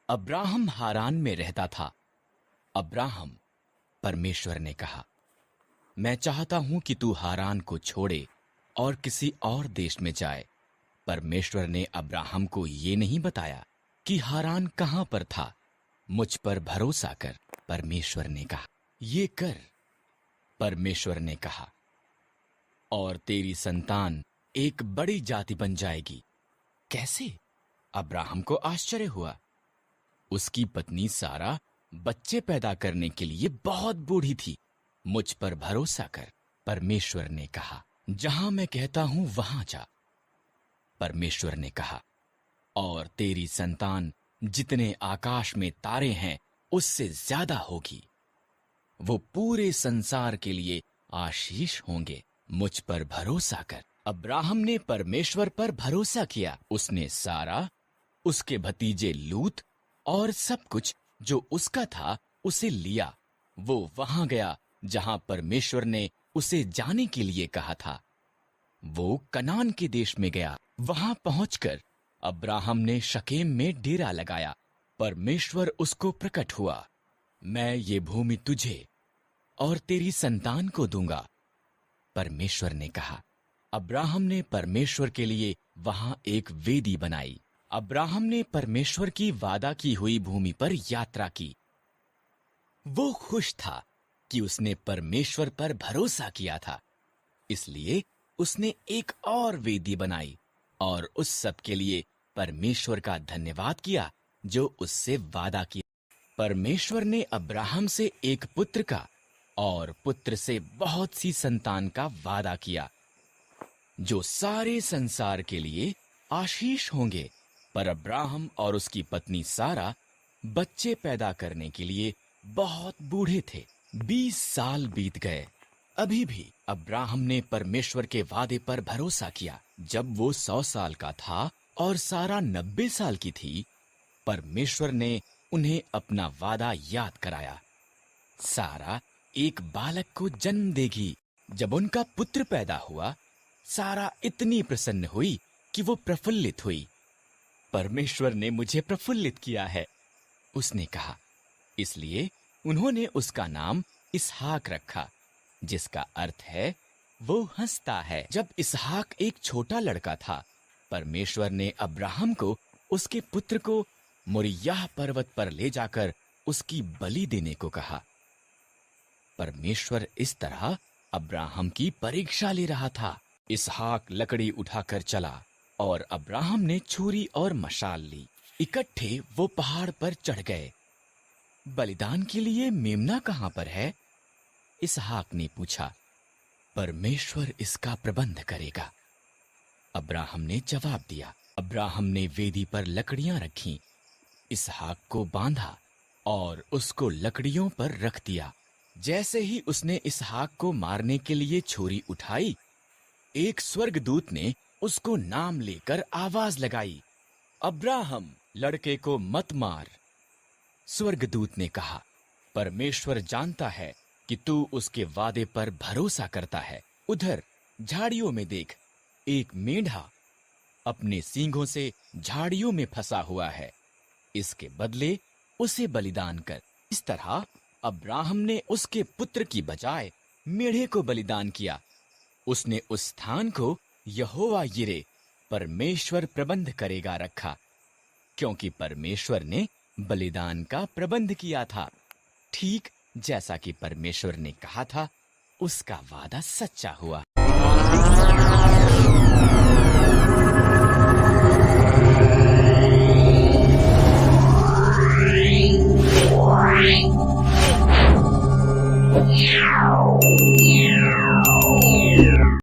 Abraham Haran में रहता था। अब्राहम, परमेश्वर ने कहा, मैं चाहता हूं कि तू हारान को छोड़े और किसी और देश में जाए। परमेश्वर ने अब्राहम को ये नहीं बताया कि हारान कहां पर था। मुझ पर भरोसा कर, परमेश्वर ने कहा, ये कर। परमेश्वर ने कहा, और तेरी संतान एक बड़ी जाति बन जाएगी। कैसे? अब्राहम को आश्चर्य हुआ। उसकी पत्नी सारा बच्चे पैदा करने के लिए बहुत बूढ़ी थी। मुझ पर भरोसा कर, परमेश्वर ने कहा, जहां मैं कहता हूं वहां जा। परमेश्वर ने कहा, और तेरी संतान जितने आकाश में तारे हैं उससे ज्यादा होगी। वो पूरे संसार के लिए आशीष होंगे। मुझ पर भरोसा कर। अब्राहम ने परमेश्वर पर भरोसा किया। उसने सारा, उसके भतीजे लूत और सब कुछ जो उसका था उसे लिया। वो वहां गया जहां परमेश्वर ने उसे जाने के लिए कहा था। वो कनान के देश में गया। वहां पहुंचकर अब्राहम ने शकेम में डेरा लगाया। परमेश्वर उसको प्रकट हुआ, मैं ये भूमि तुझे और तेरी संतान को दूंगा। परमेश्वर ने कहा। अब्राहम ने परमेश्वर के लिए वहां एक वेदी बनाई। अब्राहम ने परमेश्वर की वादा की हुई भूमि पर यात्रा की। वो खुश था कि उसने परमेश्वर पर भरोसा किया था, इसलिए उसने एक और वेदी बनाई और उस सब के लिए परमेश्वर का धन्यवाद किया जो उससे वादा किया। परमेश्वर ने अब्राहम से एक पुत्र का और पुत्र से बहुत सी संतान का वादा किया, जो सारे संसार के लिए आशीष होंगे। पर अब्राहम और उसकी पत्नी सारा बच्चे पैदा करने के लिए बहुत बूढ़े थे। 20 साल बीत गए। अभी भी अब्राहम ने परमेश्वर के वादे पर भरोसा किया। जब वो 100 साल का था और सारा 90 साल की थी, परमेश्वर ने उन्हें अपना वादा याद कराया। सारा एक बालक को जन्म देगी। जब उनका पुत्र पैदा हुआ, सारा इतनी प्रसन्न हुई कि वो प्रफुल्लित हुई। परमेश्वर ने मुझे प्रफुल्लित किया है, उसने कहा। इसलिए उन्होंने उसका नाम इसहाक रखा, जिसका अर्थ है वो हंसता है। जब इसहाक एक छोटा लड़का था, परमेश्वर ने अब्राहम को उसके पुत्र को मोरिय्याह पर्वत पर ले जाकर उसकी बलि देने को कहा। परमेश्वर इस तरह अब्राहम की परीक्षा ले रहा था। इसहाक लकड़ी उठाकर चला और अब्राहम ने छुरी और मशाल ली। इकट्ठे वो पहाड़ पर चढ़ गए। बलिदान के लिए मेमना कहां पर है? इसहाक ने पूछा। परमेश्वर इसका प्रबंध करेगा, अब्राहम ने जवाब दिया। अब्राहम ने वेदी पर लकड़ियां रखीं, इसहाक को बांधा और उसको लकड़ियों पर रख दिया। जैसे ही उसने इसहाक को मारने के लिए छुरी उठाई, एक स्वर्गदूत ने उसको नाम लेकर आवाज लगाई, अब्राहम, लड़के को मत मार। स्वर्गदूत ने कहा, परमेश्वर जानता है कि तू उसके वादे पर भरोसा करता है। उधर झाड़ियों में देख, एक मेंढा अपने सींगों से झाड़ियों में फंसा हुआ है। इसके बदले उसे बलिदान कर। इस तरह अब्राहम ने उसके पुत्र की बजाय मेढ़े को बलिदान किया। उसने उस स्थान को यहोवा यिरे, परमेश्वर प्रबंध करेगा, रखा, क्योंकि परमेश्वर ने बलिदान का प्रबंध किया था। ठीक जैसा कि परमेश्वर ने कहा था, उसका वादा सच्चा हुआ। Yeah.